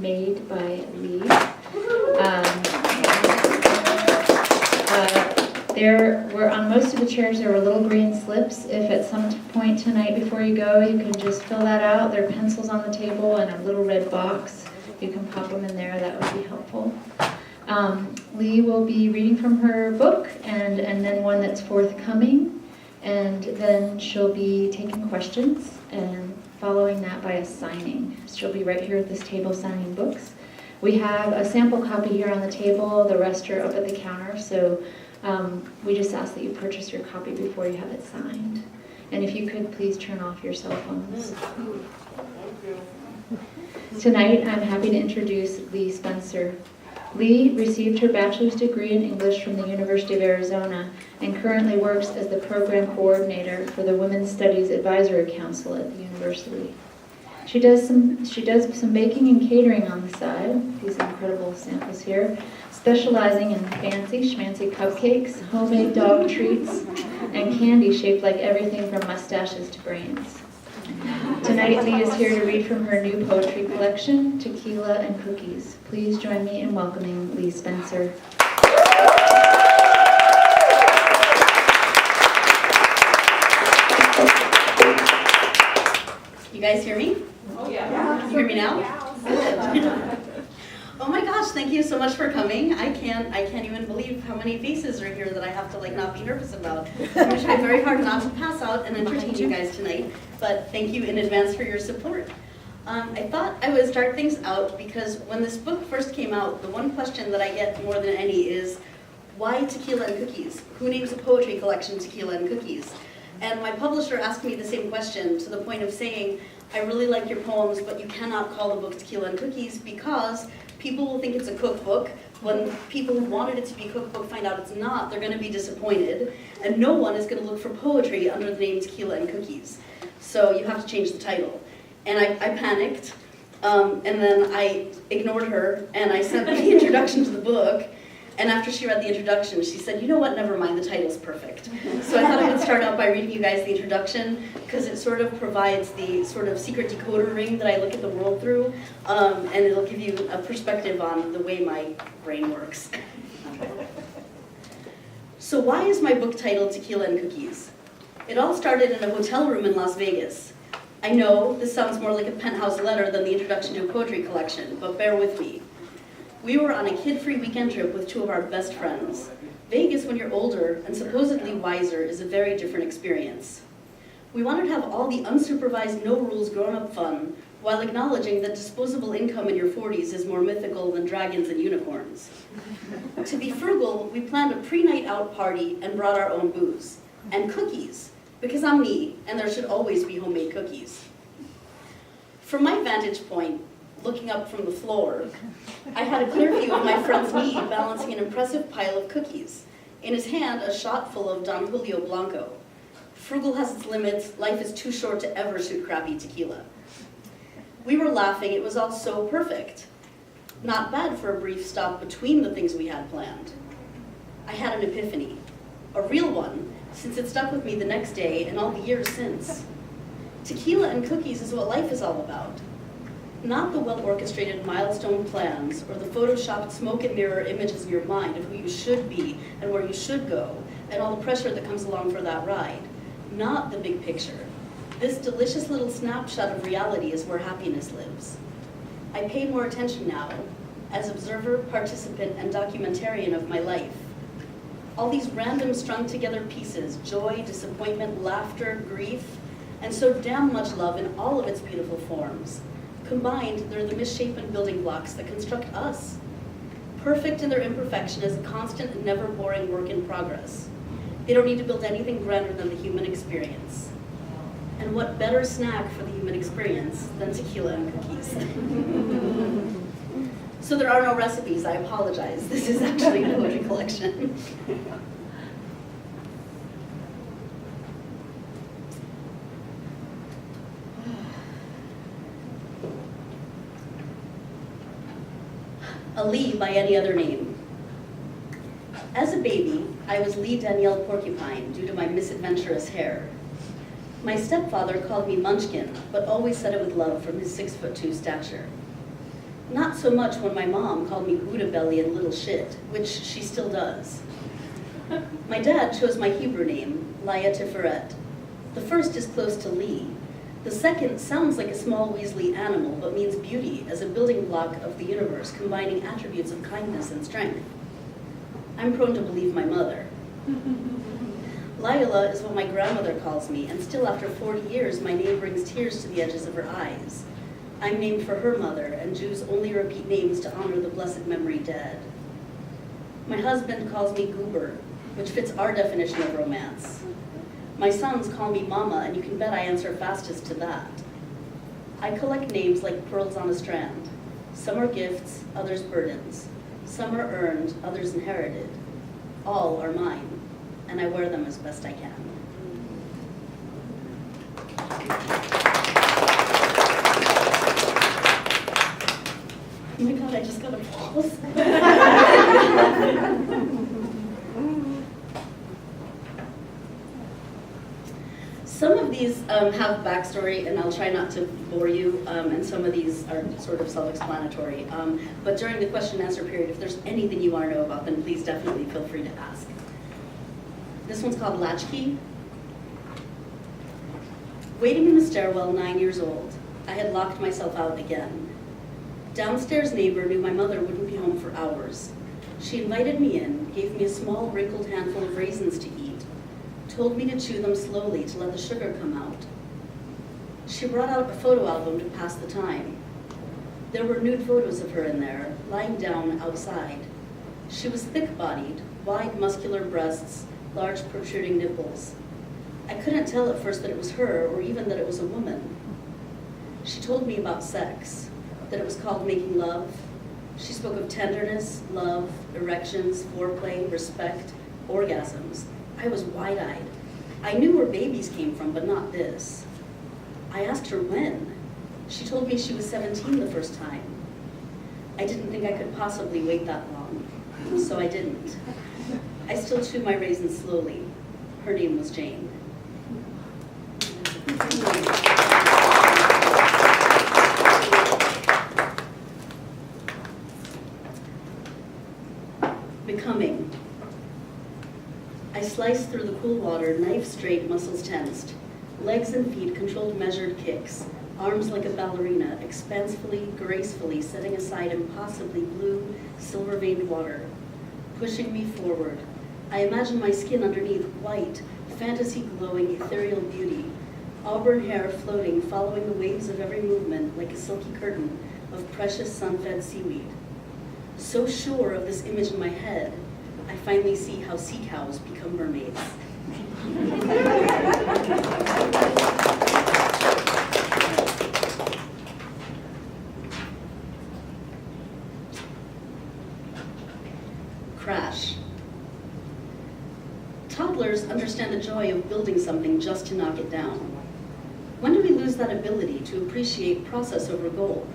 made by Leigh. There were, on most of the chairs, there were little green slips. If at some point tonight before you go, you can just fill that out. There are pencils on the table and a little red box. You can pop them in there. That would be helpful. Leigh will be reading from her book and then one that's forthcoming. And then she'll be taking questions and following that by a signing. She'll be right here at this table signing books. We have a sample copy here on the table. The rest are up at the counter. So we just ask that you purchase your copy before you have it signed. And if you could please turn off your cell phones. Tonight I'm happy to introduce Leigh Spencer. Leigh received her bachelor's degree in English from the University of Arizona and currently works as the program coordinator for the Women's Studies Advisory Council at the university. She does some baking and catering on the side, these incredible samples here, specializing in fancy schmancy cupcakes, homemade dog treats, and candy shaped like everything from mustaches to brains. Tonight, Leigh is here to read from her new poetry collection, Tequila and Cookies. Please join me in welcoming Leigh Spencer. You guys hear me? Oh yeah. Can you hear me now? Good. Oh my gosh, thank you so much for coming. I can't even believe how many faces are here that I have to not be nervous about. I'm gonna try very hard not to pass out and entertain you guys tonight, but thank you in advance for your support. I thought I would start things out because when this book first came out, the one question that I get more than any is, why Tequila and Cookies? Who names a poetry collection Tequila and Cookies? And my publisher asked me the same question to the point of saying, I really like your poems, but you cannot call the book Tequila and Cookies because people will think it's a cookbook. When people who wanted it to be a cookbook find out it's not, they're going to be disappointed. And no one is going to look for poetry under the name Tequila and Cookies. So you have to change the title. And I panicked, and then I ignored her, and I sent the introduction to the book. And after she read the introduction, she said, you know what, never mind, the title's perfect. So I thought I would start out by reading you guys the introduction, because it sort of provides the sort of secret decoder ring that I look at the world through, and it'll give you a perspective on the way my brain works. So why is my book titled Tequila and Cookies? It all started in a hotel room in Las Vegas. I know this sounds more like a penthouse letter than the introduction to a poetry collection, but bear with me. We were on a kid-free weekend trip with two of our best friends. Vegas, when you're older and supposedly wiser, is a very different experience. We wanted to have all the unsupervised, no-rules grown-up fun, while acknowledging that disposable income in your 40s is more mythical than dragons and unicorns. To be frugal, we planned a pre-night out party and brought our own booze. And cookies, because I'm me, and there should always be homemade cookies. From my vantage point, looking up from the floor, I had a clear view of my friend's knee balancing an impressive pile of cookies. In his hand, a shot full of Don Julio Blanco. Frugal has its limits. Life is too short to ever shoot crappy tequila. We were laughing. It was all so perfect. Not bad for a brief stop between the things we had planned. I had an epiphany. A real one, since it stuck with me the next day and all the years since. Tequila and cookies is what life is all about. Not the well-orchestrated milestone plans or the photoshopped smoke and mirror images in your mind of who you should be and where you should go and all the pressure that comes along for that ride. Not the big picture. This delicious little snapshot of reality is where happiness lives. I pay more attention now as observer, participant, and documentarian of my life. All these random strung together pieces, joy, disappointment, laughter, grief, and so damn much love in all of its beautiful forms. Combined, they're the misshapen building blocks that construct us. Perfect in their imperfection as a constant and never boring work in progress. They don't need to build anything grander than the human experience. And what better snack for the human experience than tequila and cookies? So there are no recipes, I apologize. This is actually a poetry collection. A Leigh by any other name. As a baby, I was Leigh Danielle Porcupine due to my misadventurous hair. My stepfather called me Munchkin, but always said it with love from his 6'2" stature. Not so much when my mom called me Buddha belly and little shit, which she still does. My dad chose my Hebrew name, Laia Tiferet. The first is close to Lee. The second sounds like a small Weasley animal, but means beauty as a building block of the universe, combining attributes of kindness and strength. I'm prone to believe my mother. Lila is what my grandmother calls me, and still after 40 years, my name brings tears to the edges of her eyes. I'm named for her mother, and Jews only repeat names to honor the blessed memory dead. My husband calls me Goober, which fits our definition of romance. My sons call me Mama, and you can bet I answer fastest to that. I collect names like pearls on a strand. Some are gifts, others burdens. Some are earned, others inherited. All are mine, and I wear them as best I can. Oh my God, I just got a pulse. Some of these have backstory, and I'll try not to bore you, and some of these are sort of self-explanatory. But during the question and answer period, if there's anything you want to know about, then please definitely feel free to ask. This one's called Latchkey. Waiting in the stairwell, 9 years old, I had locked myself out again. Downstairs neighbor knew my mother wouldn't be home for hours. She invited me in, gave me a small wrinkled handful of raisins to eat, told me to chew them slowly to let the sugar come out. She brought out a photo album to pass the time. There were nude photos of her in there, lying down outside. She was thick-bodied, wide muscular breasts, large protruding nipples. I couldn't tell at first that it was her or even that it was a woman. She told me about sex, that it was called making love. She spoke of tenderness, love, erections, foreplay, respect, orgasms. I was wide-eyed. I knew where babies came from, but not this. I asked her when. She told me she was 17 the first time. I didn't think I could possibly wait that long, so I didn't. I still chew my raisins slowly. Her name was Jane. Becoming. I sliced through the cool water, knife straight, muscles tensed. Legs and feet controlled measured kicks, arms like a ballerina, expansively, gracefully setting aside impossibly blue, silver-veined water, pushing me forward. I imagined my skin underneath, white, fantasy-glowing, ethereal beauty, auburn hair floating, following the waves of every movement like a silky curtain of precious sun-fed seaweed. So sure of this image in my head, I finally see how sea cows become mermaids. Crash. Toddlers understand the joy of building something just to knock it down. When do we lose that ability to appreciate process over goal?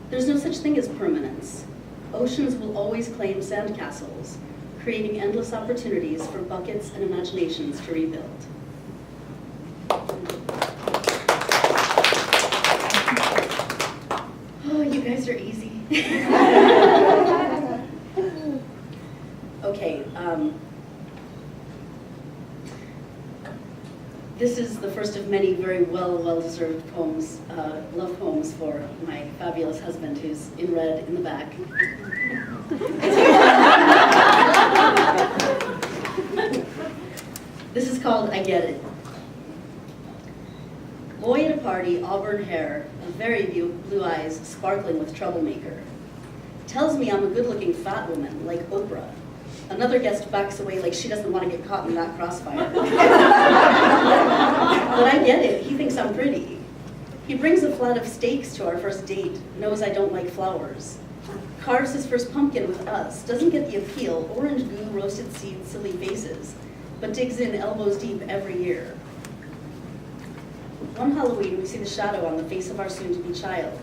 There's no such thing as permanence. Oceans will always claim sandcastles, creating endless opportunities for buckets and imaginations to rebuild. Oh, you guys are easy. Okay, this is the first of many very well-deserved poems, love poems for my fabulous husband, who's in red in the back. This is called I Get It. Boy at a party, auburn hair, very blue eyes, sparkling with troublemaker. Tells me I'm a good-looking fat woman, like Oprah. Another guest backs away like she doesn't want to get caught in that crossfire. But I get it, he thinks I'm pretty. He brings a flat of steaks to our first date, knows I don't like flowers. Carves his first pumpkin with us, doesn't get the appeal, orange goo, roasted seeds, silly faces, but digs in elbows deep every year. One Halloween, we see the shadow on the face of our soon-to-be child.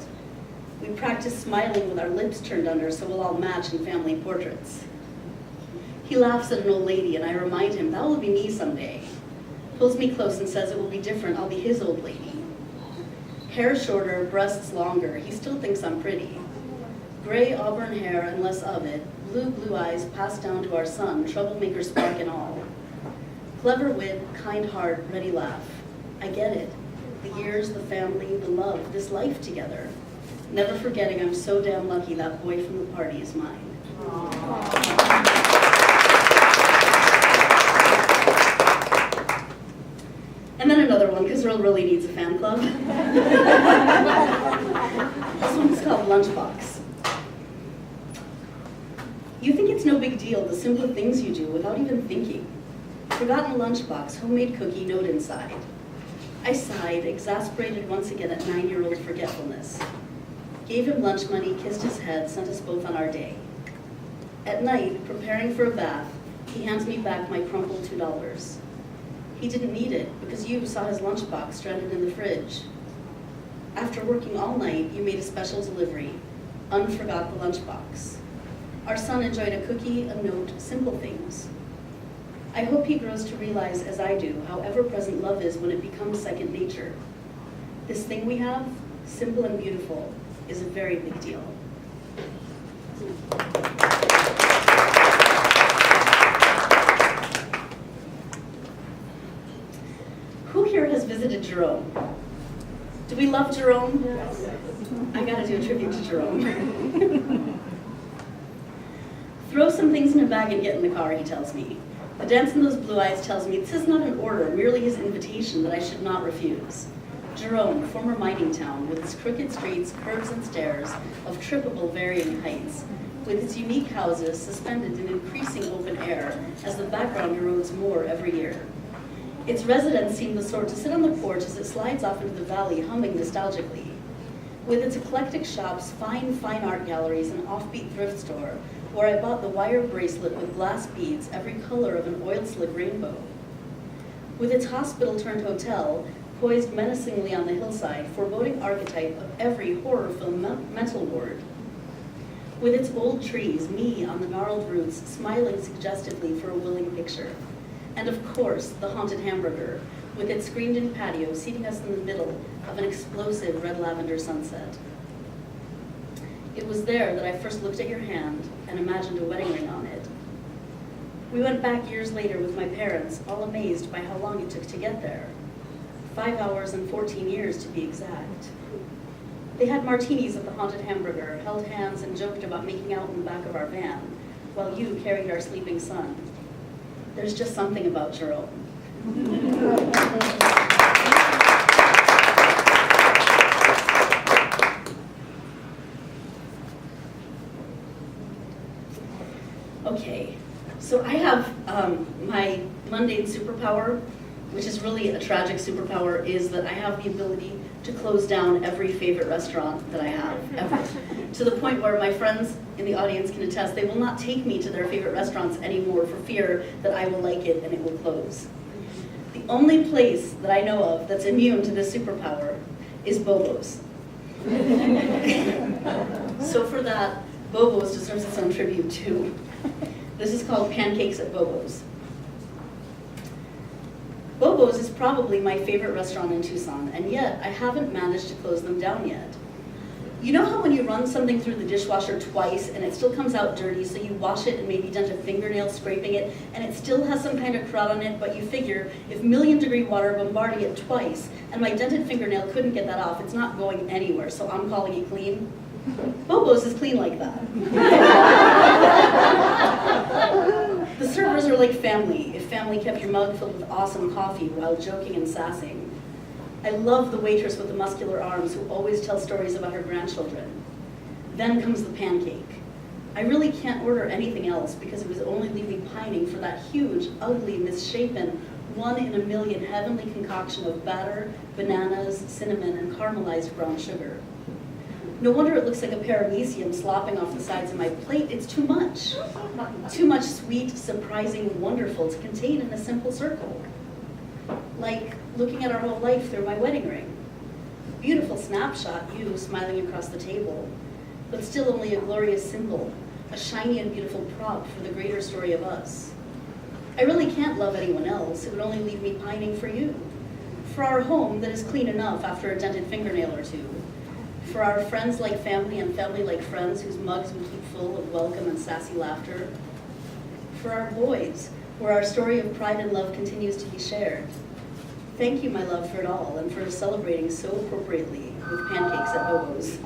We practice smiling with our lips turned under so we'll all match in family portraits. He laughs at an old lady, and I remind him, that will be me someday. Pulls me close and says it will be different, I'll be his old lady. Hair shorter, breasts longer, he still thinks I'm pretty. Gray auburn hair and less of it, blue eyes passed down to our son, troublemaker spark and all. Clever wit, kind heart, ready laugh. I get it. The years, the family, the love, this life together. Never forgetting I'm so damn lucky that boy from the party is mine. And then another one, because Earl really needs a fan club. This one's called Lunchbox. You think it's no big deal, the simple things you do without even thinking. Forgotten lunchbox, homemade cookie, note inside. I sighed, exasperated once again at 9-year-old forgetfulness. Gave him lunch money, kissed his head, sent us both on our day. At night, preparing for a bath, he hands me back my crumpled $2. He didn't need it because you saw his lunchbox stranded in the fridge. After working all night, you made a special delivery. Unforgot the lunchbox. Our son enjoyed a cookie, a note, simple things. I hope he grows to realize, as I do, how ever-present love is when it becomes second nature. This thing we have, simple and beautiful, is a very big deal. Who here has visited Jerome? Do we love Jerome? Yes. I gotta do a tribute to Jerome. Throw some things in a bag and get in the car, he tells me. The dance in those blue eyes tells me this is not an order, merely his invitation that I should not refuse. Jerome, former mining town, with its crooked streets, curves and stairs of trippable varying heights, with its unique houses suspended in increasing open air as the background erodes more every year. Its residents seem the sort to sit on the porch as it slides off into the valley, humming nostalgically. With its eclectic shops, fine art galleries, and offbeat thrift store, where I bought the wire bracelet with glass beads, every color of an oil slick rainbow. With its hospital-turned-hotel, poised menacingly on the hillside, foreboding archetype of every horror film mental ward. With its old trees, me on the gnarled roots, smiling suggestively for a willing picture. And of course, the haunted hamburger, with its screened-in patio seating us in the middle of an explosive red lavender sunset. It was there that I first looked at your hand and imagined a wedding ring on it. We went back years later with my parents, all amazed by how long it took to get there. 5 hours and 14 years to be exact. They had martinis at the haunted hamburger, held hands and joked about making out in the back of our van, while you carried our sleeping son. There's just something about Jerome. Okay, so I have my mundane superpower, which is really a tragic superpower, is that I have the ability to close down every favorite restaurant that I have, ever. To the point where my friends in the audience can attest, they will not take me to their favorite restaurants anymore for fear that I will like it and it will close. The only place that I know of that's immune to this superpower is Bobo's. So for that, Bobo's deserves its own tribute too. This is called Pancakes at Bobo's. Bobo's is probably my favorite restaurant in Tucson, and yet I haven't managed to close them down yet. You know how when you run something through the dishwasher twice and it still comes out dirty, so you wash it and maybe dent a fingernail scraping it, and it still has some kind of crud on it, but you figure if million-degree water bombarded it twice, and my dented fingernail couldn't get that off, it's not going anywhere, so I'm calling it clean? Bobo's is clean like that. The servers are like family, if family kept your mug filled with awesome coffee while joking and sassing. I love the waitress with the muscular arms who always tells stories about her grandchildren. Then comes the pancake. I really can't order anything else because it would only leave me pining for that huge, ugly, misshapen, 1 in a million heavenly concoction of batter, bananas, cinnamon, and caramelized brown sugar. No wonder it looks like a paramecium slopping off the sides of my plate. It's too much. Too much sweet, surprising, wonderful to contain in a simple circle. Like looking at our whole life through my wedding ring. Beautiful snapshot, you smiling across the table, but still only a glorious symbol, a shiny and beautiful prop for the greater story of us. I really can't love anyone else. It would only leave me pining for you. For our home that is clean enough after a dented fingernail or two. For our friends like family and family like friends whose mugs we keep full of welcome and sassy laughter. For our boys, where our story of pride and love continues to be shared. Thank you, my love, for it all, and for celebrating so appropriately with pancakes at Bobo's.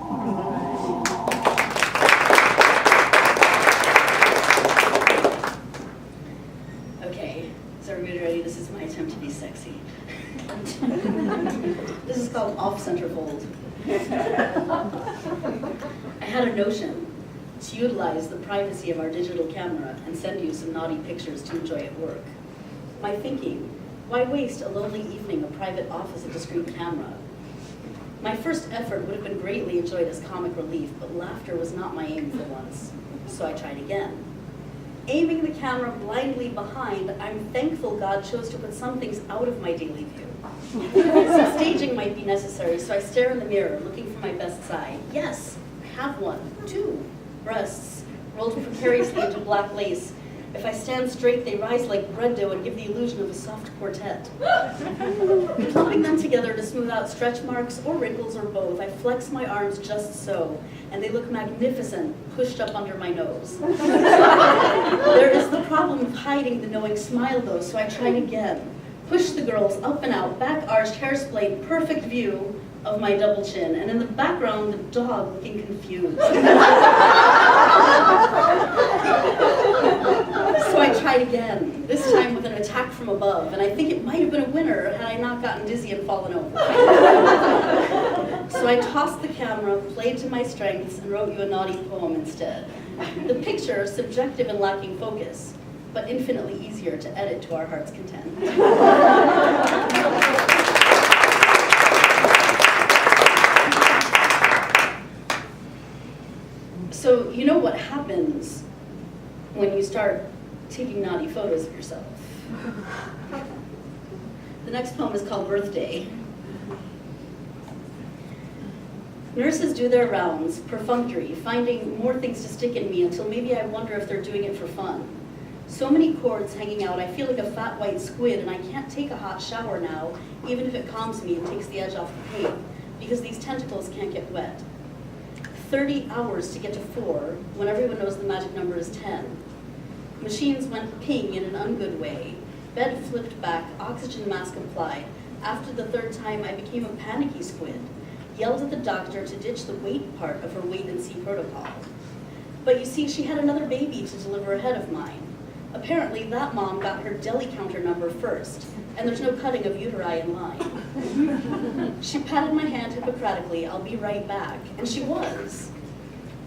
Okay, is everybody ready? This is my attempt to be sexy. This is called off-center fold. I had a notion to utilize the privacy of our digital camera and send you some naughty pictures to enjoy at work. My thinking, why waste a lonely evening, a private office, a discreet camera? My first effort would have been greatly enjoyed as comic relief, but laughter was not my aim for once, so I tried again. Aiming the camera blindly behind, I'm thankful God chose to put some things out of my daily view. Some staging might be necessary, so I stare in the mirror, looking for my best side. Yes, I have one, 2 breasts, rolled precariously into black lace. If I stand straight, they rise like bread dough and give the illusion of a soft quartet. Clumping them together to smooth out stretch marks or wrinkles or both, I flex my arms just so, and they look magnificent, pushed up under my nose. There is the problem of hiding the knowing smile, though, so I tried again. Push the girls up and out, back arched, hair splayed, perfect view of my double chin, and in the background, the dog looking confused. So I tried again, this time with an attack from above, and I think it might have been a winner had I not gotten dizzy and fallen over. So I tossed the camera, played to my strengths, and wrote you a naughty poem instead. The picture, subjective and lacking focus, but infinitely easier to edit to our heart's content. So you know what happens when you start taking naughty photos of yourself. The next poem is called Birthday. Nurses do their rounds, perfunctory, finding more things to stick in me until maybe I wonder if they're doing it for fun. So many cords hanging out, I feel like a fat white squid, and I can't take a hot shower now, even if it calms me and takes the edge off the pain, because these tentacles can't get wet. 30 hours to get to 4, when everyone knows the magic number is 10. Machines went ping in an ungood way. Bed flipped back, oxygen mask applied. After the 3rd time, I became a panicky squid. Yelled at the doctor to ditch the wait part of her wait-and-see protocol. But you see, she had another baby to deliver ahead of mine. Apparently, that mom got her deli counter number first, and there's no cutting of uteri in line. She patted my hand hippocratically, "I'll be right back," and she was.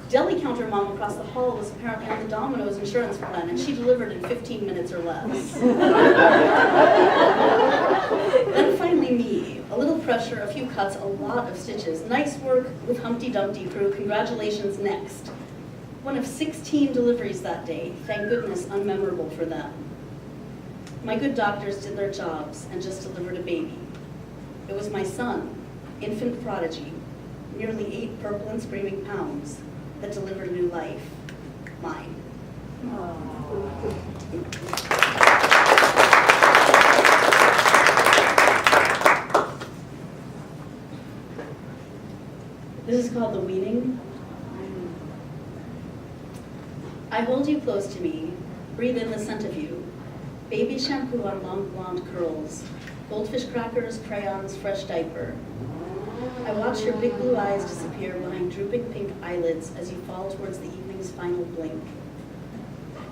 Deli counter mom across the hall was apparently on the Domino's insurance plan, and she delivered in 15 minutes or less. Then finally me. A little pressure, a few cuts, a lot of stitches. Nice work with Humpty Dumpty crew. Congratulations, next. One of 16 deliveries that day. Thank goodness, unmemorable for them. My good doctors did their jobs and just delivered a baby. It was my son, infant prodigy, nearly 8 purple and screaming pounds, that delivered new life, mine. This is called The Weaning. I hold you close to me, breathe in the scent of you. Baby shampoo on long blonde curls, goldfish crackers, crayons, fresh diaper. I watch your big blue eyes disappear behind drooping pink eyelids as you fall towards the evening's final blink.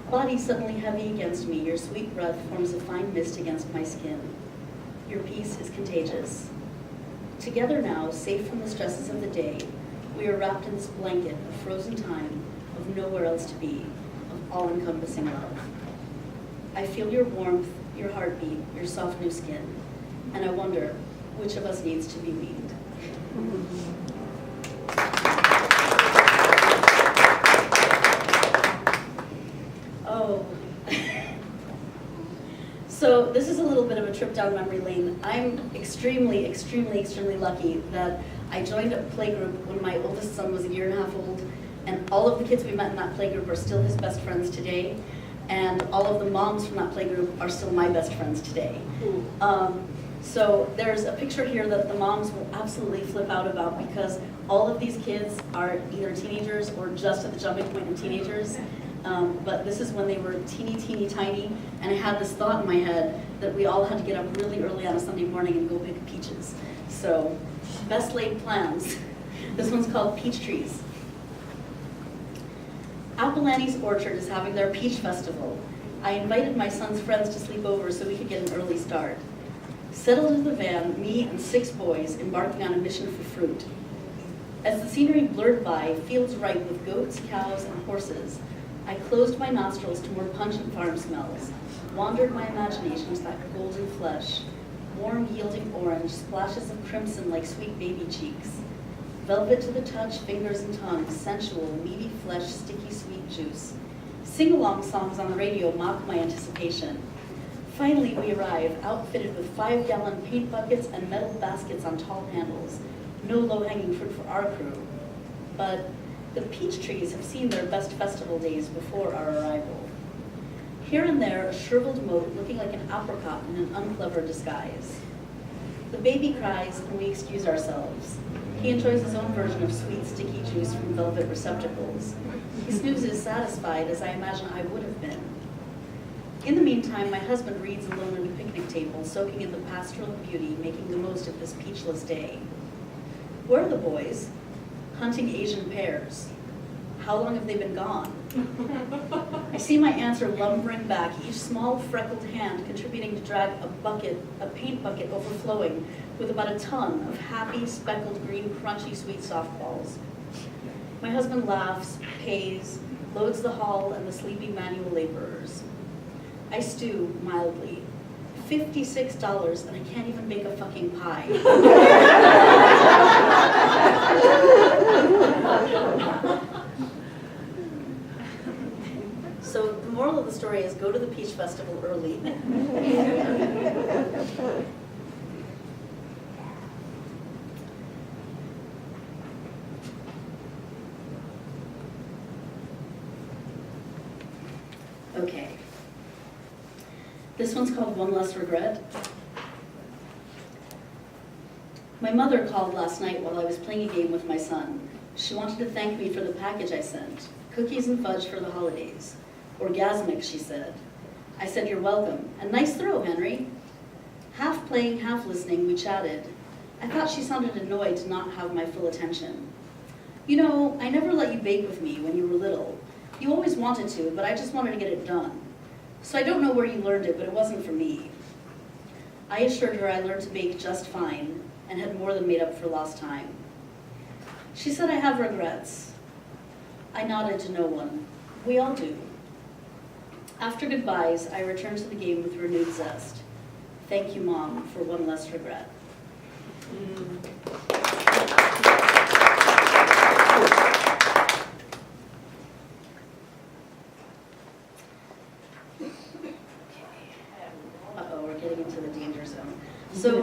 Body suddenly heavy against me, your sweet breath forms a fine mist against my skin. Your peace is contagious. Together now, safe from the stresses of the day, we are wrapped in this blanket of frozen time, of nowhere else to be, of all-encompassing love. I feel your warmth, your heartbeat, your soft new skin, and I wonder which of us needs to be weaned. Oh. So this is a little bit of a trip down memory lane. I'm extremely, extremely, extremely lucky that I joined a playgroup when my oldest son was 1.5 years old, and all of the kids we met in that playgroup are still his best friends today, and all of the moms from that playgroup are still my best friends today. So there's a picture here that the moms will absolutely flip out about because all of these kids are either teenagers or just at the jumping point in teenagers. But this is when they were teeny tiny, and I had this thought in my head that we all had to get up really early on a Sunday morning and go pick peaches. So, best laid plans. This one's called Peach Trees. Apolani's Orchard is having their peach festival. I invited my son's friends to sleep over so we could get an early start. Settled in the van, me and 6 boys embarking on a mission for fruit. As the scenery blurred by, fields ripe with goats, cows, and horses, I closed my nostrils to more pungent farm smells, wandered my imagination to that golden flesh, warm yielding orange, splashes of crimson like sweet baby cheeks, velvet to the touch, fingers and tongue, sensual, meaty flesh, sticky sweet juice. Sing-along songs on the radio mock my anticipation. Finally we arrive, outfitted with 5-gallon paint buckets and metal baskets on tall handles. No low-hanging fruit for our crew. But the peach trees have seen their best festival days before our arrival. Here and there, a shriveled mote looking like an apricot in an unclever disguise. The baby cries and we excuse ourselves. He enjoys his own version of sweet, sticky juice from velvet receptacles. He snoozes satisfied as I imagine I would have been. In the meantime, my husband reads alone at a picnic table, soaking in the pastoral beauty, making the most of this peachless day. Where are the boys? Hunting Asian pears. How long have they been gone? I see my aunts are lumbering back, each small freckled hand contributing to drag a paint bucket overflowing with about a ton of happy, speckled green, crunchy, sweet softballs. My husband laughs, pays, loads the haul and the sleepy manual laborers. I stew mildly. $56 and I can't even make a fucking pie. So the moral of the story is go to the peach festival early. Okay. This one's called One Less Regret. My mother called last night while I was playing a game with my son. She wanted to thank me for the package I sent. Cookies and fudge for the holidays. Orgasmic, she said. I said, you're welcome. And nice throw, Henry. Half playing, half listening, we chatted. I thought she sounded annoyed to not have my full attention. You know, I never let you bake with me when you were little. You always wanted to, but I just wanted to get it done. So I don't know where you learned it, but it wasn't for me. I assured her I learned to bake just fine and had more than made up for lost time. She said I have regrets. I nodded to no one. We all do. After goodbyes, I returned to the game with renewed zest. Thank you, Mom, for one less regret. Uh-oh, we're getting into the danger zone. So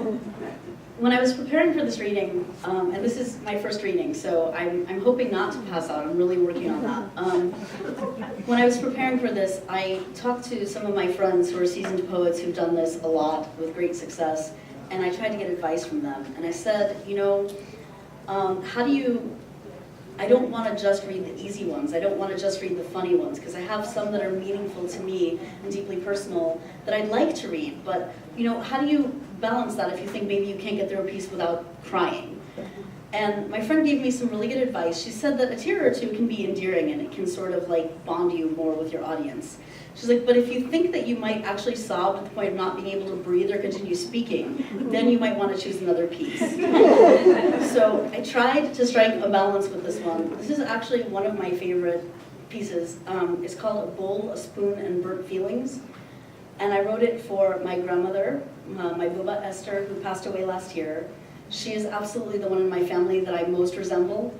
when I was preparing for this reading, and this is my first reading, so I'm hoping not to pass out. I'm really working on that. When I was preparing for this, I talked to some of my friends who are seasoned poets who've done this a lot with great success, and I tried to get advice from them. And I said, you know, I don't want to just read the easy ones. I don't want to just read the funny ones, because I have some that are meaningful to me and deeply personal that I'd like to read. But, you know, how do you balance that if you think maybe you can't get through a piece without crying? And my friend gave me some really good advice. She said that a tear or two can be endearing and it can sort of like bond you more with your audience. She's like, but if you think that you might actually sob to the point of not being able to breathe or continue speaking, then you might want to choose another piece. So I tried to strike a balance with this one. This is actually one of my favorite pieces. It's called A Bowl, a Spoon, and Burnt Feelings. And I wrote it for my grandmother, my Booba Esther, who passed away last year. She is absolutely the one in my family that I most resemble,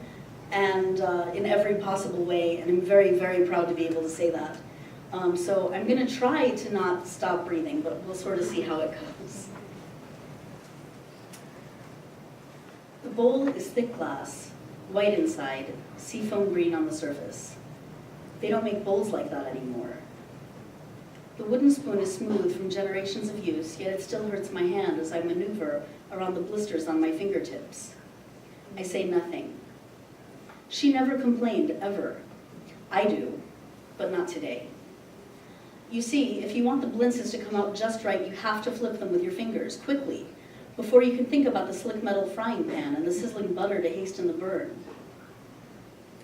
and in every possible way, and I'm very, very proud to be able to say that. So I'm going to try to not stop breathing, but we'll sort of see how it goes. The bowl is thick glass, white inside, seafoam green on the surface. They don't make bowls like that anymore. The wooden spoon is smooth from generations of use, yet it still hurts my hand as I maneuver around the blisters on my fingertips. I say nothing. She never complained, ever. I do, but not today. You see, if you want the blintzes to come out just right, you have to flip them with your fingers, quickly, before you can think about the slick metal frying pan and the sizzling butter to hasten the burn.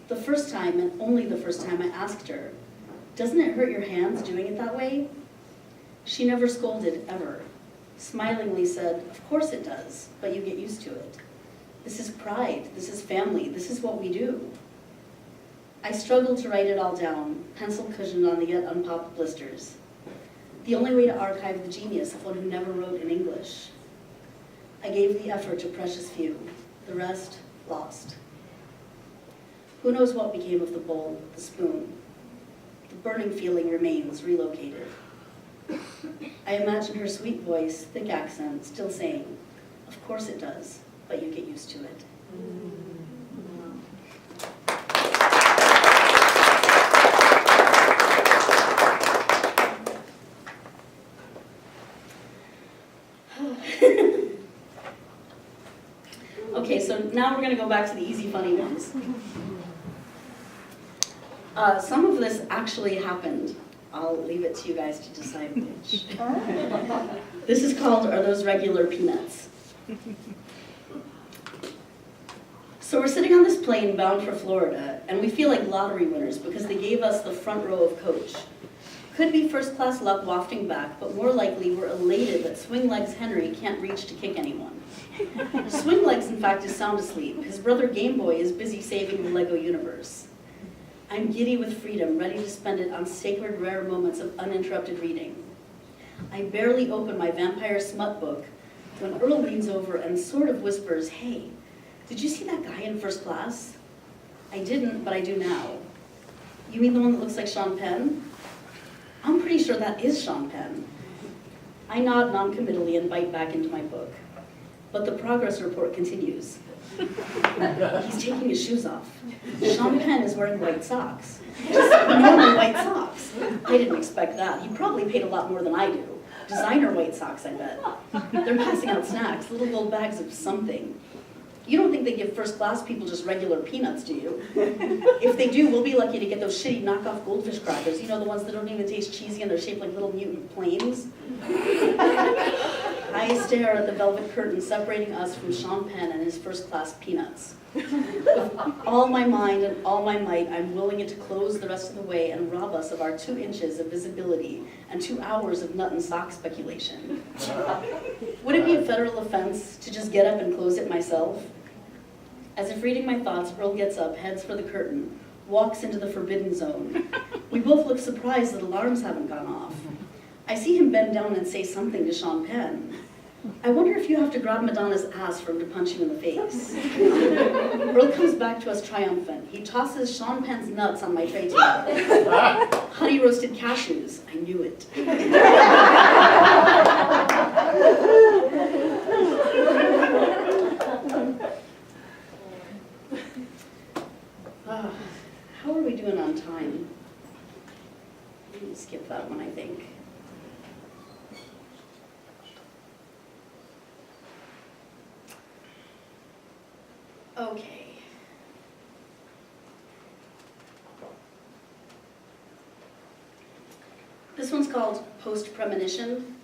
The first time, and only the first time, I asked her, "Doesn't it hurt your hands doing it that way?" She never scolded, ever. Smilingly said, "Of course it does, but you get used to it. This is pride, this is family, this is what we do." I struggled to write it all down, pencil cushioned on the yet unpopped blisters. The only way to archive the genius of one who never wrote in English. I gave the effort to precious few, the rest lost. Who knows what became of the bowl, the spoon? The burning feeling remains, relocated. I imagine her sweet voice, thick accent, still saying, "Of course it does, but you get used to it." Okay, so now we're going to go back to the easy, funny ones. Some of this actually happened. I'll leave it to you guys to decide which. This is called Are Those Regular Peanuts? So we're sitting on this plane bound for Florida, and we feel like lottery winners because they gave us the front row of coach. Could be first-class luck wafting back, but more likely we're elated that Swing Legs Henry can't reach to kick anyone. Swing Legs, in fact, is sound asleep. His brother Game Boy is busy saving the Lego universe. I'm giddy with freedom, ready to spend it on sacred, rare moments of uninterrupted reading. I barely open my vampire smut book when Earl leans over and sort of whispers, "Hey, did you see that guy in first class?" I didn't, but I do now. "You mean the one that looks like Sean Penn?" "I'm pretty sure that is Sean Penn." I nod non-committally and bite back into my book. But the progress report continues. He's taking his shoes off. Sean Penn is wearing white socks. Just normal white socks. I didn't expect that. He probably paid a lot more than I do. Designer white socks, I bet. They're passing out snacks, little gold bags of something. You don't think they give first-class people just regular peanuts, do you? If they do, we'll be lucky to get those shitty knockoff goldfish crackers. You know, the ones that don't even taste cheesy and they're shaped like little mutant planes? I stare at the velvet curtain separating us from Sean Penn and his first-class peanuts. With all my mind and all my might, I'm willing it to close the rest of the way and rob us of our 2 inches of visibility and 2 hours of nut and sock speculation. Would it be a federal offense to just get up and close it myself? As if reading my thoughts, Earl gets up, heads for the curtain, walks into the forbidden zone. We both look surprised that alarms haven't gone off. I see him bend down and say something to Sean Penn. I wonder if you have to grab Madonna's ass for him to punch you in the face. Earl comes back to us triumphant. He tosses Sean Penn's nuts on my tray table. Honey roasted cashews. I knew it. How are we doing on time? Let me skip that one, I think. Okay. This one's called Post-Premonition.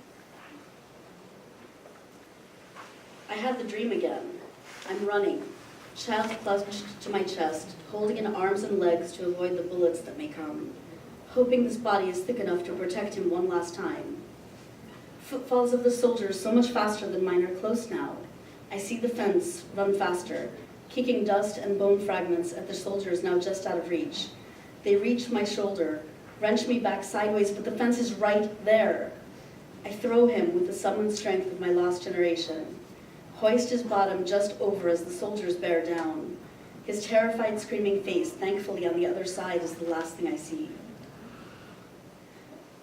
I had the dream again. I'm running, child clutched to my chest, holding in arms and legs to avoid the bullets that may come, hoping this body is thick enough to protect him one last time. Footfalls of the soldiers so much faster than mine are close now. I see the fence run faster, kicking dust and bone fragments at the soldiers now just out of reach. They reach my shoulder, wrench me back sideways, but the fence is right there. I throw him with the summoned strength of my lost generation, hoist his bottom just over as the soldiers bear down. His terrified, screaming face, thankfully on the other side, is the last thing I see.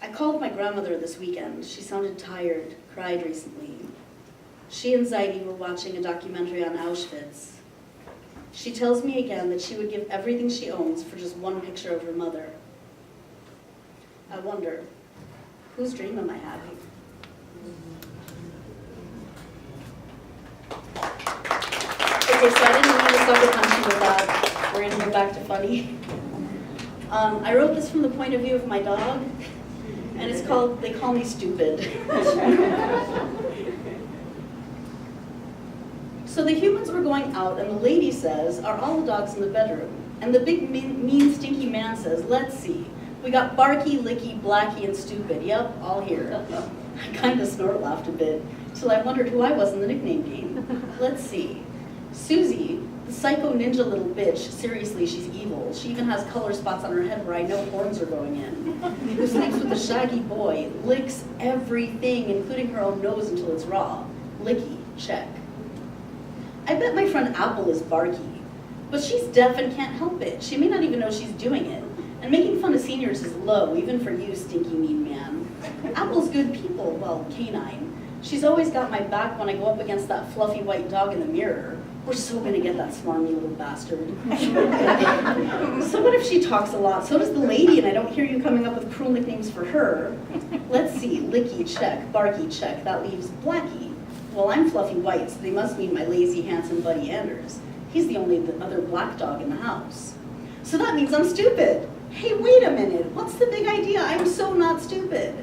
I called my grandmother this weekend. She sounded tired, cried recently. She and Zaidi were watching a documentary on Auschwitz. She tells me again that she would give everything she owns for just one picture of her mother. I wonder, Whose dream am I having? Okay, so I didn't mean to sucker punch you with that. We're gonna go back to funny. I wrote this from the point of view of my dog, and it's called They Call Me Stupid. So the humans were going out, and the lady says, are all the dogs in the bedroom? And the big, mean, stinky man says, let's see. We got Barky, Licky, Blacky, and Stupid. Yep, all here. I kind of snort-laughed a bit, till I wondered who I was in the nickname game. Let's see. Susie, the psycho ninja little bitch, seriously, she's evil. She even has color spots on her head where I know horns are going in. Who sleeps with a shaggy boy, licks everything, including her own nose until it's raw. Licky, check. I bet my friend Apple is Barky, but she's deaf and can't help it. She may not even know she's doing it. And making fun of seniors is low, even for you, stinky mean man. Apple's good people, well, canine. She's always got my back when I go up against that fluffy white dog in the mirror. We're so gonna get that smarmy little bastard. So what if she talks a lot? So does the lady, and I don't hear you coming up with cruel nicknames for her. Let's see, Licky, check, Barky, check. That leaves Blacky. Well, I'm fluffy white, so they must mean my lazy, handsome buddy Anders. He's the only other black dog in the house. So that means I'm stupid. Hey, wait a minute, what's the big idea? I'm so not stupid.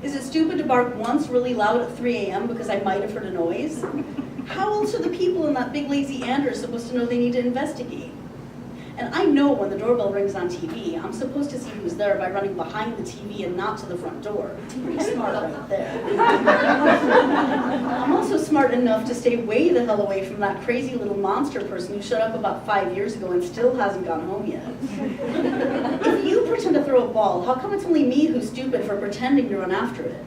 Is it stupid to bark once really loud at 3 a.m. because I might have heard a noise? How else are the people in that big lazy Anders supposed to know they need to investigate? And I know when the doorbell rings on TV, I'm supposed to see who's there by running behind the TV and not to the front door. Pretty smart right there. I'm also smart enough to stay way the hell away from that crazy little monster person who showed up about 5 years ago and still hasn't gone home yet. If you pretend to throw a ball, how come it's only me who's stupid for pretending to run after it?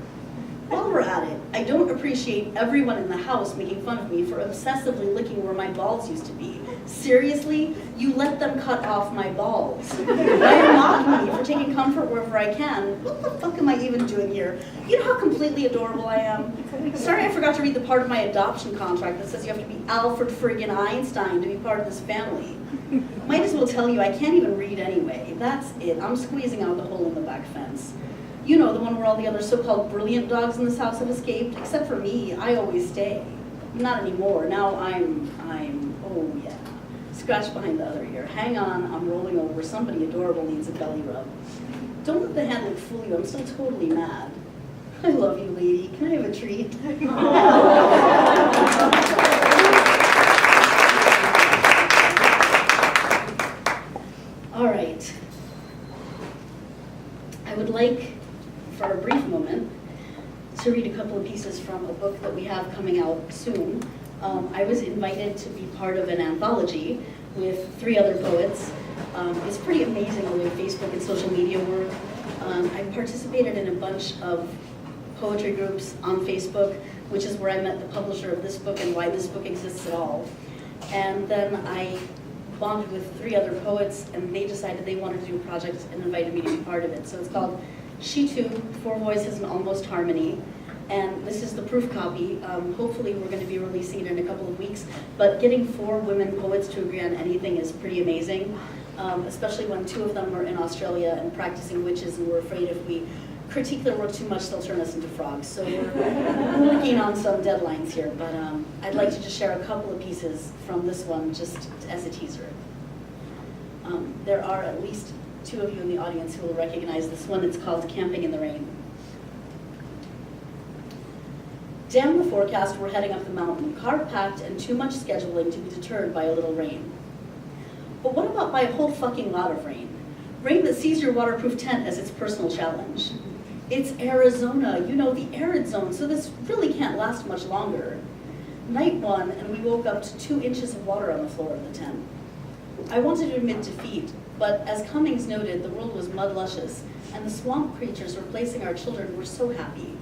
While we're at it, I don't appreciate everyone in the house making fun of me for obsessively licking where my balls used to be. Seriously, you let them cut off my balls. Why mock me for taking comfort wherever I can? What the fuck am I even doing here? You know how completely adorable I am? Sorry I forgot to read the part of my adoption contract that says you have to be Alfred friggin' Einstein to be part of this family. Might as well tell you I can't even read anyway. That's it. I'm squeezing out the hole in the back fence. You know, the one where all the other so-called brilliant dogs in this house have escaped. Except for me, I always stay. Not anymore. Now oh yeah. Scratch behind the other ear. Hang on, I'm rolling over. Somebody adorable needs a belly rub. Don't let the hand look fool you. I'm still totally mad. I love you, lady. Can I have a treat? All right. I would like, for a brief moment, to read a couple of pieces from a book that we have coming out soon. I was invited to be part of an anthology with 3 other poets. It's pretty amazing the way Facebook and social media work. I participated in a bunch of poetry groups on Facebook, which is where I met the publisher of this book and why this book exists at all. And then I bonded with 3 other poets, and they decided they wanted to do a project and invited me to be part of it. So it's called She Too, 4 Voices and Almost Harmony. And this is the proof copy. Hopefully we're going to be releasing it in a couple of weeks. But getting 4 women poets to agree on anything is pretty amazing, especially when 2 of them are in Australia and practicing witches, and we're afraid if we critique their work too much, they'll turn us into frogs. So we're working on some deadlines here. But I'd like to just share a couple of pieces from this one just as a teaser. There are at least 2 of you in the audience who will recognize this one. It's called Camping in the Rain. Damn the forecast, we're heading up the mountain, car packed and too much scheduling to be deterred by a little rain. But what about by a whole fucking lot of rain? Rain that sees your waterproof tent as its personal challenge. It's Arizona, you know, the arid zone, so this really can't last much longer. Night 1, and we woke up to 2 inches of water on the floor of the tent. I wanted to admit defeat, but as Cummings noted, the world was mud luscious, and the swamp creatures replacing our children were so happy.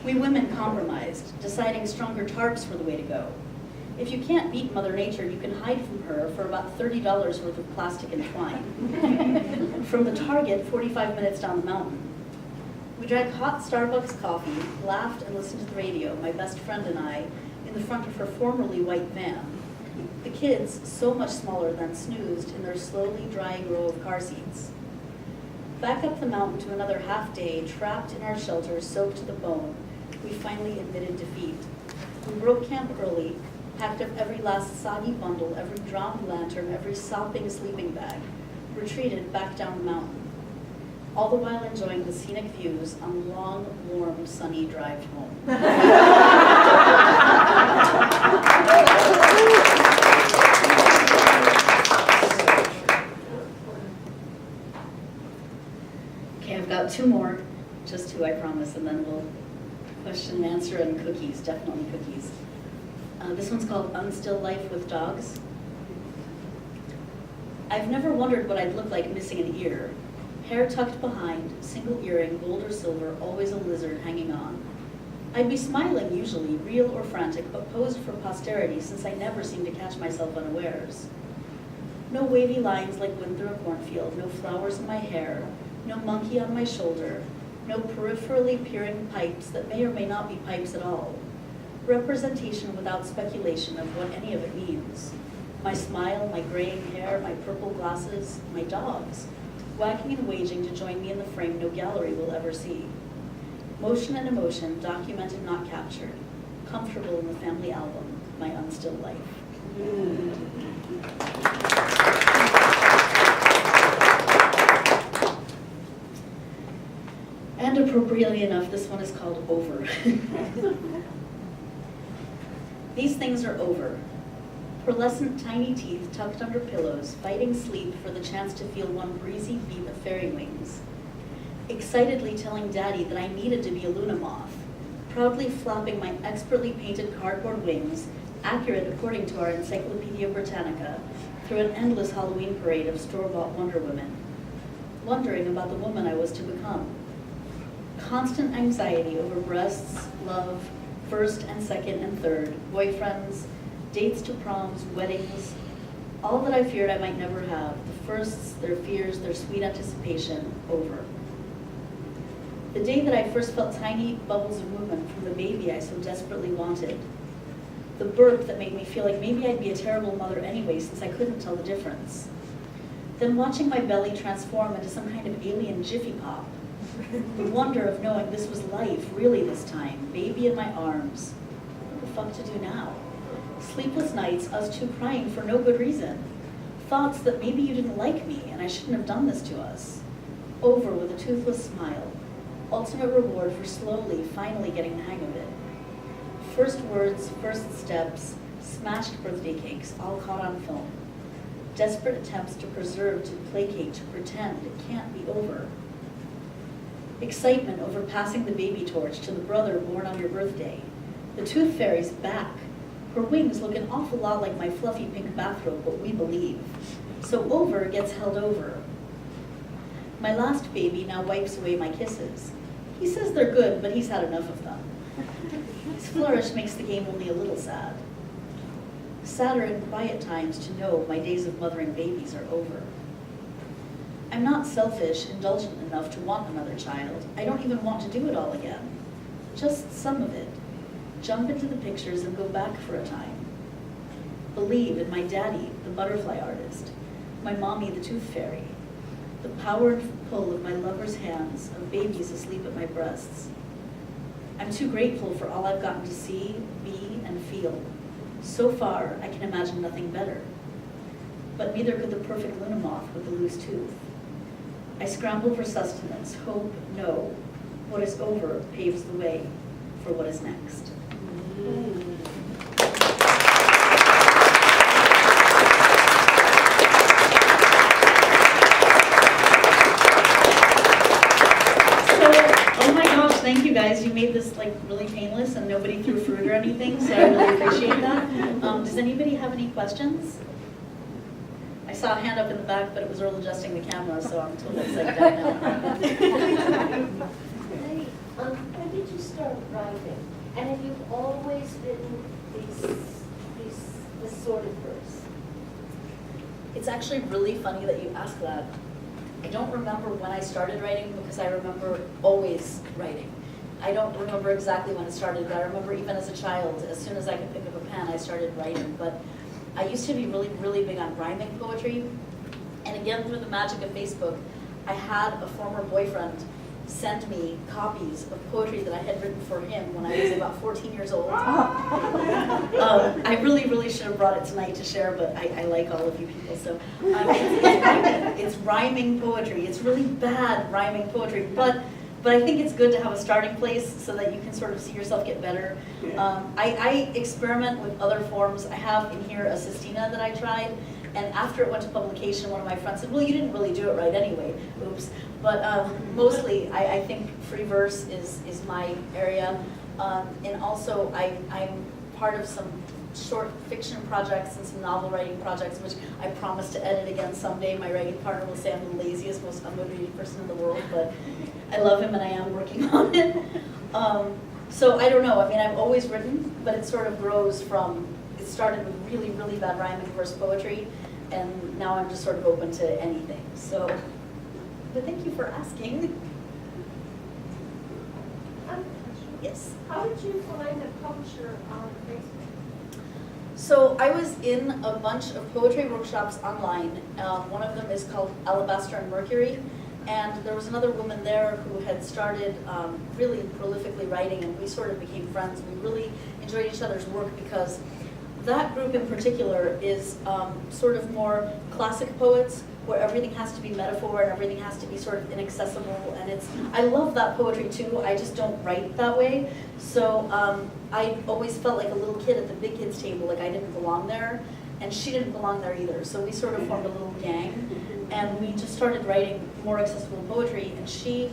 We women compromised, deciding stronger tarps were the way to go. If you can't beat Mother Nature, you can hide from her for about $30 worth of plastic and twine. From the Target, 45 minutes down the mountain. We drank hot Starbucks coffee, laughed and listened to the radio, my best friend and I, in the front of her formerly white van. The kids, so much smaller than, snoozed in their slowly drying row of car seats. Back up the mountain to another half day, trapped in our shelter, soaked to the bone, we finally admitted defeat. We broke camp early, packed up every last soggy bundle, every drowned lantern, every sopping sleeping bag, retreated back down the mountain, all the while enjoying the scenic views on the long, warm, sunny drive home. Okay, I've got two more, just two I promise, and then we'll question and answer and cookies, definitely cookies. This one's called Unstill Life with Dogs. I've never wondered what I'd look like missing an ear. Hair tucked behind, single earring, gold or silver, always a lizard hanging on. I'd be smiling usually, real or frantic, but posed for posterity since I never seem to catch myself unawares. No wavy lines like wind through a cornfield, no flowers in my hair, no monkey on my shoulder, no peripherally peering pipes that may or may not be pipes at all. Representation without speculation of what any of it means. My smile, my graying hair, my purple glasses, my dogs, whacking and waging to join me in the frame no gallery will ever see. Motion and emotion, documented, not captured. Comfortable in the family album, my unstilled life. And appropriately enough, this one is called Over. These things are over. Pearlescent tiny teeth tucked under pillows, fighting sleep for the chance to feel one breezy beat of fairy wings. Excitedly telling Daddy that I needed to be a Luna moth, proudly flapping my expertly painted cardboard wings, accurate according to our Encyclopedia Britannica, through an endless Halloween parade of store-bought Wonder Women, wondering about the woman I was to become. Constant anxiety over breasts, love, first and second and third, boyfriends, dates to proms, weddings, all that I feared I might never have, the firsts, their fears, their sweet anticipation, over. The day that I first felt tiny bubbles of movement from the baby I so desperately wanted. The burp that made me feel like maybe I'd be a terrible mother anyway since I couldn't tell the difference. Then watching my belly transform into some kind of alien Jiffy Pop. The wonder of knowing this was life, really this time, baby in my arms. What the fuck to do now? Sleepless nights, us two crying for no good reason. Thoughts that maybe you didn't like me and I shouldn't have done this to us. Over with a toothless smile. Ultimate reward for slowly, finally getting the hang of it. First words, first steps, smashed birthday cakes, all caught on film. Desperate attempts to preserve, to placate, to pretend it can't be over. Excitement over passing the baby torch to the brother born on your birthday. The tooth fairy's back. Her wings look an awful lot like my fluffy pink bathrobe, but we believe. So over gets held over. My last baby now wipes away my kisses. He says they're good, but he's had enough of them. His flourish makes the game only a little sad. Sadder in quiet times to know my days of mothering babies are over. I'm not selfish, indulgent enough to want another child. I don't even want to do it all again. Just some of it. Jump into the pictures and go back for a time. Believe in my daddy, the butterfly artist, my mommy, the tooth fairy, the power and pull of my lover's hands, of babies asleep at my breasts. I'm too grateful for all I've gotten to see, be, and feel. So far, I can imagine nothing better. But neither could the perfect Luna moth with the loose tooth. I scramble for sustenance, hope, no. What is over paves the way for what is next. Thank you guys. You made this like really painless and nobody threw fruit or anything, so I really appreciate that. Does anybody have any questions? I saw a hand up in the back, but it was Earl adjusting the camera, so I'm totally psyched out now. Hey, when did you start writing? And have you always written this sort of verse? It's actually really funny that you ask that. I don't remember when I started writing because I remember always writing. I don't remember exactly when it started, but I remember even as a child, as soon as I could pick up a pen, I started writing. But I used to be really, really big on rhyming poetry. And again, through the magic of Facebook, I had a former boyfriend send me copies of poetry that I had written for him when I was about 14 years old. I really should have brought it tonight to share, but I like all of you people, so it's rhyming poetry. It's really bad rhyming poetry, but I think it's good to have a starting place so that you can sort of see yourself get better. I experiment with other forms. I have in here a sestina that I tried, and after it went to publication, one of my friends said, well, you didn't really do it right anyway. Oops. But mostly, I think free verse is my area. And also, I'm part of some short fiction projects and some novel writing projects, which I promise to edit again someday. My writing partner will say I'm the laziest, most unmotivated person in the world, but I love him and I am working on it. So I don't know. I mean, I've always written, but it sort of grows from, it started with really bad rhyming verse poetry, and now I'm just sort of open to anything. So, but thank you for asking. Yes. How did you find a publisher on Facebook? So I was in a bunch of poetry workshops online. One of them is called Alabaster and Mercury, and there was another woman there who had started really prolifically writing, and we sort of became friends. We really enjoyed each other's work because that group in particular is sort of more classic poets, where everything has to be metaphor and everything has to be sort of inaccessible, and I love that poetry too, I just don't write that way. So I always felt like a little kid at the big kids table, like I didn't belong there, and she didn't belong there either. So we sort of formed a little gang, and we just started writing more accessible poetry, and she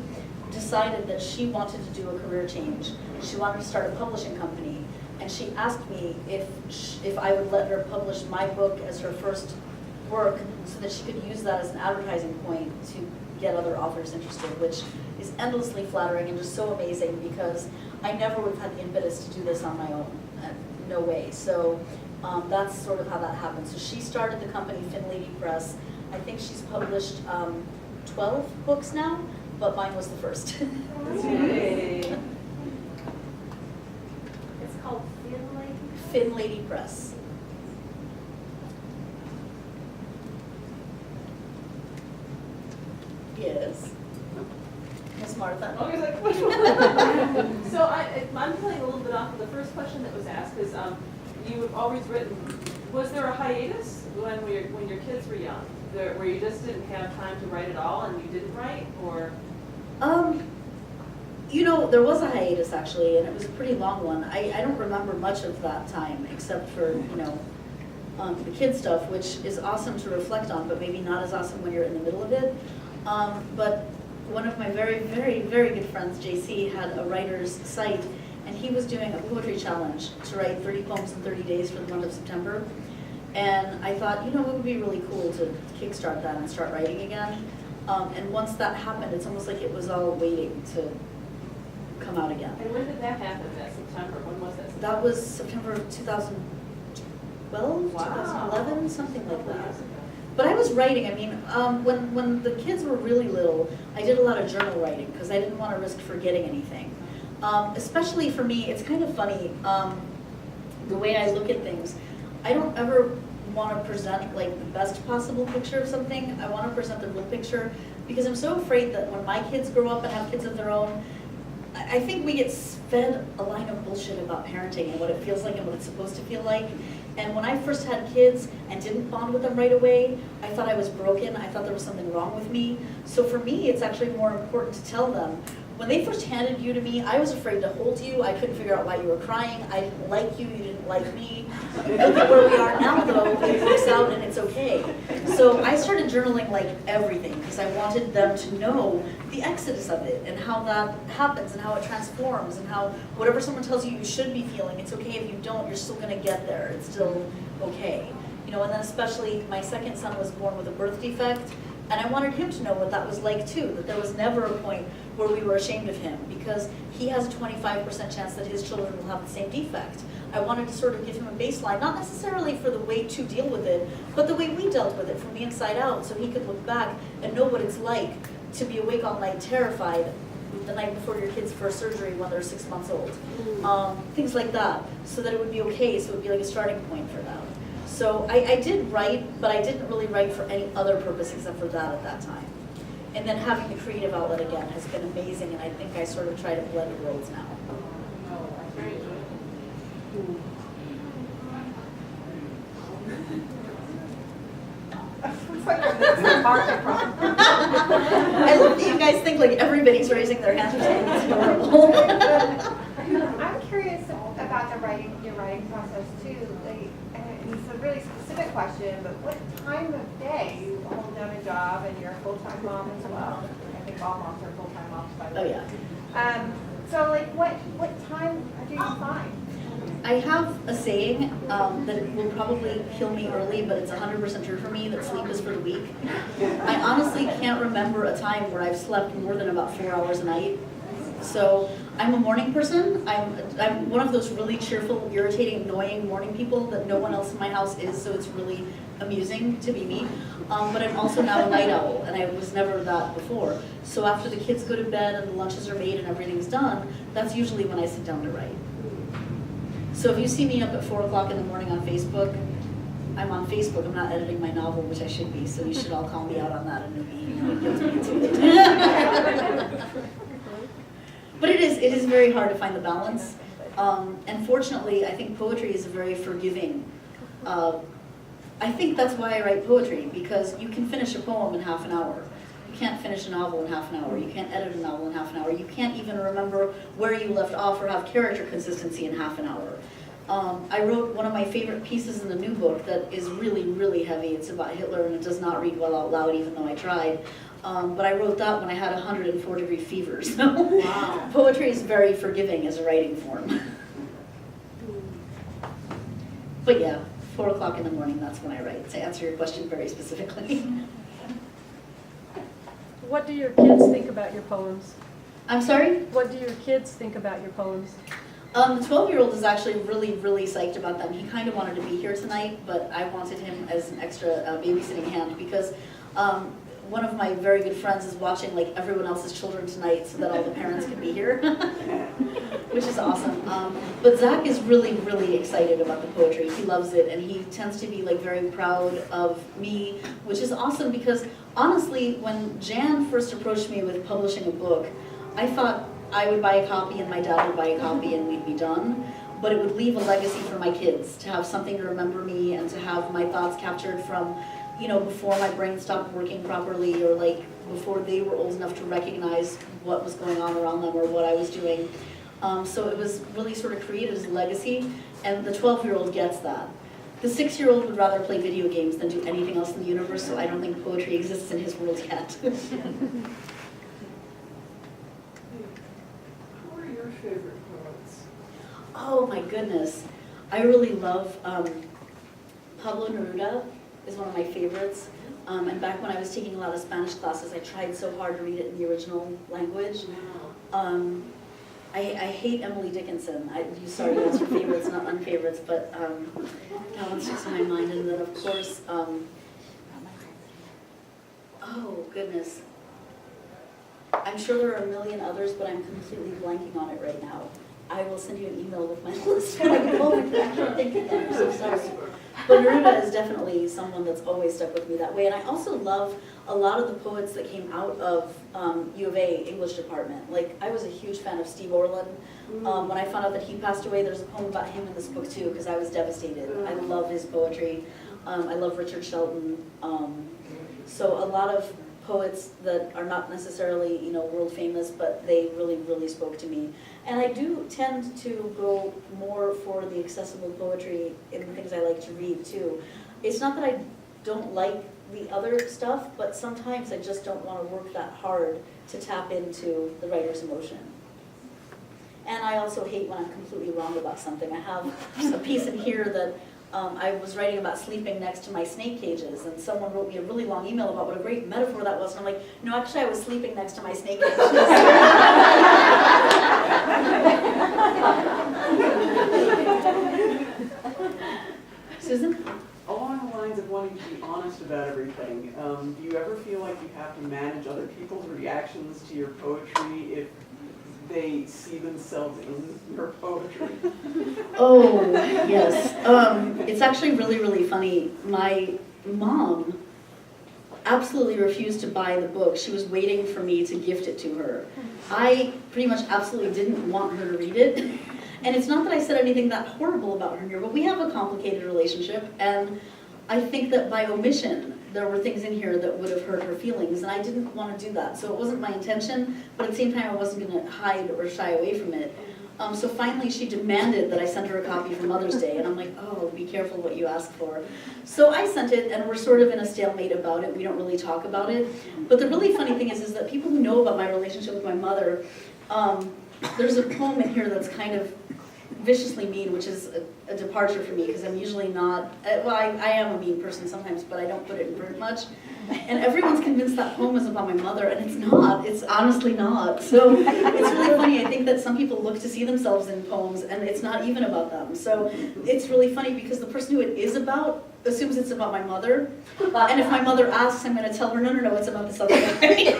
decided that she wanted to do a career change. She wanted to start a publishing company, and she asked me if I would let her publish my book as her first work so that she could use that as an advertising point to get other authors interested, which is endlessly flattering and just so amazing because I never would have had the impetus to do this on my own. No way. So that's sort of how that happened. So she started the company Fin Lady Press. I think she's published 12 books now, but mine was the first. It's called Fin Lady? Fin Lady Press. Yes. Miss Martha. I was like, which one? So I'm playing a little bit off of the first question that was asked, because you've always written. Was there a hiatus when your kids were young, where you just didn't have time to write at all and you didn't write, or? You know, there was a hiatus actually, and it was a pretty long one. I don't remember much of that time except for, you know, the kid stuff, which is awesome to reflect on, but maybe not as awesome when you're in the middle of it. But one of my very good friends, JC, had a writer's site, and he was doing a poetry challenge to write 30 poems in 30 days for the month of September. And I thought, you know, it would be really cool to kickstart that and start writing again. And once that happened, it's almost like it was all waiting to come out again. And when did that happen, that September? When was that? That was September of 2012, Wow. 2011, something like that. But I was writing, I mean, when the kids were really little, I did a lot of journal writing because I didn't want to risk forgetting anything. Especially for me, it's kind of funny, the way I look at things. I don't ever want to present like the best possible picture of something. I want to present the real picture because I'm so afraid that when my kids grow up and have kids of their own, I think we get fed a line of bullshit about parenting and what it feels like and what it's supposed to feel like. And when I first had kids and didn't bond with them right away, I thought I was broken. I thought there was something wrong with me. So for me, it's actually more important to tell them. When they first handed you to me, I was afraid to hold you. I couldn't figure out why you were crying. I didn't like you. You didn't like me. Look at where we are now, though. It works out and it's okay. So I started journaling like everything because I wanted them to know the exodus of it and how that happens and how it transforms and how whatever someone tells you you should be feeling, it's okay if you don't. You're still going to get there. It's still okay. You know, and then especially my second son was born with a birth defect. And I wanted him to know what that was like too, that there was never a point where we were ashamed of him because he has a 25% chance that his children will have the same defect. I wanted to sort of give him a baseline, not necessarily for the way to deal with it, but the way we dealt with it from the inside out so he could look back and know what it's like to be awake all night terrified the night before your kid's first surgery when they're 6 months old. Things like that, so that it would be okay, so it would be like a starting point for them. So I did write, but I didn't really write for any other purpose except for that at that time. And then having the creative outlet again has been amazing, and I think I sort of try to blend worlds now. Very enjoyable. I love that you guys think like everybody's raising their hands or saying it's adorable. I'm curious about your writing process too. Like, and it's a really specific question, but what time of day you hold down a job and you're a full-time mom as well? I think all moms are full-time moms, by the Oh way. yeah. So like, what time do you find? I have a saying that will probably kill me early, but it's 100% true for me, that sleep is for the weak. I honestly can't remember a time where I've slept more than about 4 hours a night. So I'm a morning person. I'm one of those really cheerful, irritating, annoying morning people that no one else in my house is, so it's really amusing to be me. But I'm also now a night owl, and I was never that before. So after the kids go to bed and the lunches are made and everything's done, that's usually when I sit down to write. So if you see me up at 4 o'clock in the morning on Facebook, I'm on Facebook. I'm not editing my novel, which I should be, so you should all call me out on that and it'll be guilt me into it. But it is very hard to find the balance. And fortunately, I think poetry is very forgiving. I think that's why I write poetry, because you can finish a poem in half an hour. You can't finish a novel in half an hour. You can't edit a novel in half an hour. You can't even remember where you left off or have character consistency in half an hour. I wrote one of my favorite pieces in the new book that is really, really heavy. It's about Hitler, and it does not read well out loud, even though I tried. But I wrote that when I had 104-degree fever. So wow. Poetry is very forgiving as a writing form. But yeah, 4 o'clock in the morning, that's when I write, to answer your question very specifically. What do your kids think about your poems? I'm sorry? What do your kids think about your poems? The 12-year-old is actually really, really psyched about them. He kind of wanted to be here tonight, but I wanted him as an extra babysitting hand because one of my very good friends is watching like everyone else's children tonight so that all the parents can be here, which is awesome. But Zach is really, really excited about the poetry. He loves it, and he tends to be like very proud of me, which is awesome because honestly, when Jan first approached me with publishing a book, I thought I would buy a copy and my dad would buy a copy and we'd be done. But it would leave a legacy for my kids, to have something to remember me and to have my thoughts captured from, you know, before my brain stopped working properly, or like before they were old enough to recognize what was going on around them or what I was doing. So it was really sort of created as a legacy, and the 12-year-old gets that. The 6-year-old would rather play video games than do anything else in the universe, so I don't think poetry exists in his world yet. Who are your favorite poets? Oh my goodness. I really love Pablo Neruda is one of my favorites. And back when I was taking a lot of Spanish classes, I tried so hard to read it in the original language. I hate Emily Dickinson. Sorry, that's your favorites, not unfavorites, but that one sticks in my mind. And then of course, oh goodness. I'm sure there are a million others, but I'm completely blanking on it right now. I will send you an email with my list when I get home. I can't think of them, I'm so sorry. But Neruda is definitely someone that's always stuck with me that way. And I also love a lot of the poets that came out of U of A English department. Like, I was a huge fan of Steve Orland. When I found out that he passed away, there's a poem about him in this book too, because I was devastated. I love his poetry. I love Richard Shelton. So a lot of poets that are not necessarily, you know, world famous, but they really, really spoke to me. And I do tend to go more for the accessible poetry in the things I like to read too. It's not that I don't like the other stuff, but sometimes I just don't want to work that hard to tap into the writer's emotion. And I also hate when I'm completely wrong about something. I have a piece in here that I was writing about sleeping next to my snake cages, and someone wrote me a really long email about what a great metaphor that was, and I'm like, no, actually I was sleeping next to my snake cages. Susan? Along the lines of wanting to be honest about everything, do you ever feel like you have to manage other people's reactions to your poetry if they see themselves in your poetry? Oh, yes. It's actually really, really funny. My mom absolutely refused to buy the book. She was waiting for me to gift it to her. I pretty much absolutely didn't want her to read it. And it's not that I said anything that horrible about her here, but we have a complicated relationship, and I think that by omission, there were things in here that would have hurt her feelings, and I didn't want to do that. So it wasn't my intention, but at the same time, I wasn't going to hide or shy away from it. So finally, she demanded that I send her a copy for Mother's Day, and I'm like, oh, be careful what you ask for. So I sent it, and we're sort of in a stalemate about it. We don't really talk about it. But the really funny thing is that people who know about my relationship with my mother, there's a poem in here that's kind of viciously mean, which is a departure for me, because I'm usually not, well, I am a mean person sometimes, but I don't put it in very much. And everyone's convinced that poem is about my mother, and it's not. It's honestly not. So it's really funny. I think that some people look to see themselves in poems, and it's not even about them. So it's really funny because the person who it is about assumes it's about my mother. And if my mother asks, I'm going to tell her, no, it's about this other guy.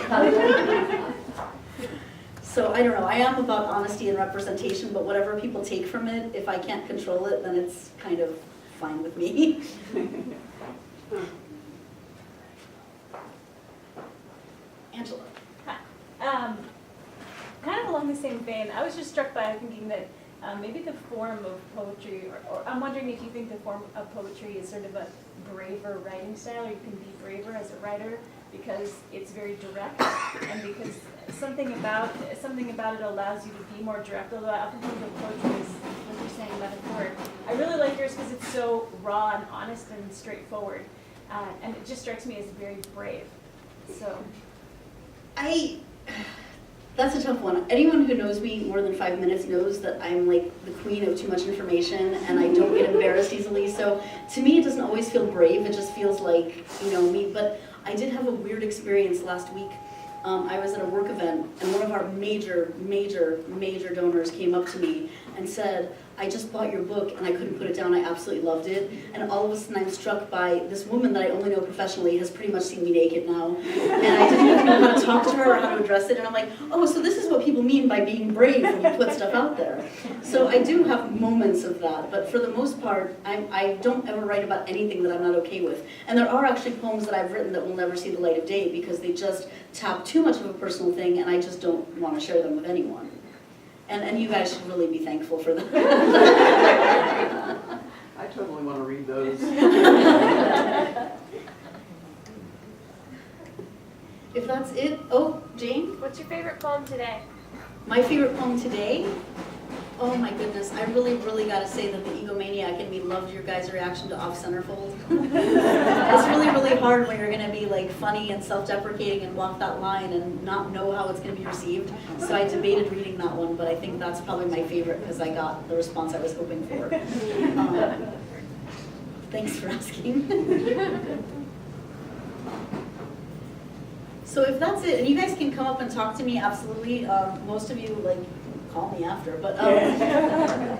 So I don't know, I am about honesty and representation, but whatever people take from it, if I can't control it, then it's kind of fine with me. Angela. Kind of along the same vein, I was just struck by thinking that maybe the form of poetry, or I'm wondering if you think the form of poetry is sort of a braver writing style, or you can be braver as a writer because it's very direct, and because something about it allows you to be more direct, although I often think of poetry as, like you're saying, metaphoric. I really like yours because it's so raw and honest and straightforward, and it just strikes me as very brave. So. That's a tough one. Anyone who knows me more than 5 minutes knows that I'm like the queen of too much information, and I don't get embarrassed easily. So to me, it doesn't always feel brave. It just feels like, me. But I did have a weird experience last week. I was at a work event, and one of our major donors came up to me and said, I just bought your book and I couldn't put it down. I absolutely loved it. And all of a sudden I'm struck by this woman that I only know professionally has pretty much seen me naked now. And I didn't even know how to talk to her or how to address it. And I'm like, oh, so this is what people mean by being brave when you put stuff out there. So I do have moments of that. But for the most part, I don't ever write about anything that I'm not okay with. And there are actually poems that I've written that will never see the light of day because they just tap too much of a personal thing, and I just don't want to share them with anyone. And you guys should really be thankful for that. I totally want to read those. If that's it, oh, Jane? What's your favorite poem today? My favorite poem today? Oh my goodness, I really gotta say that the egomaniac in me loved your guys' reaction to off-centerfold. It's really hard when you're gonna be like funny and self-deprecating and walk that line and not know how it's gonna be received. So I debated reading that one, but I think that's probably my favorite because I got the response I was hoping for. Thanks for asking. So if that's it, and you guys can come up and talk to me, absolutely. Most of you call me after, but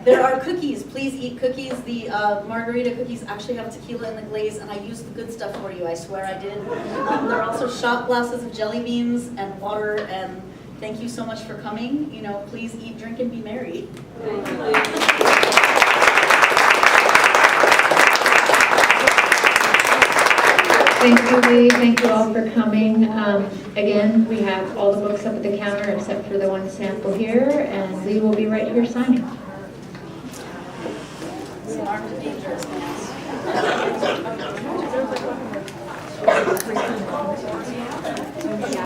there are cookies. Please eat cookies. The margarita cookies actually have tequila in the glaze, and I used the good stuff for you. I swear I did. There are also shot glasses of jelly beans and water, and thank you so much for coming. Please eat, drink, and be merry. Thank you, Leigh. Thank you, Leigh. Thank you all for coming. Again, we have all the books up at the counter except for the one sample here, and Leigh will be right here signing.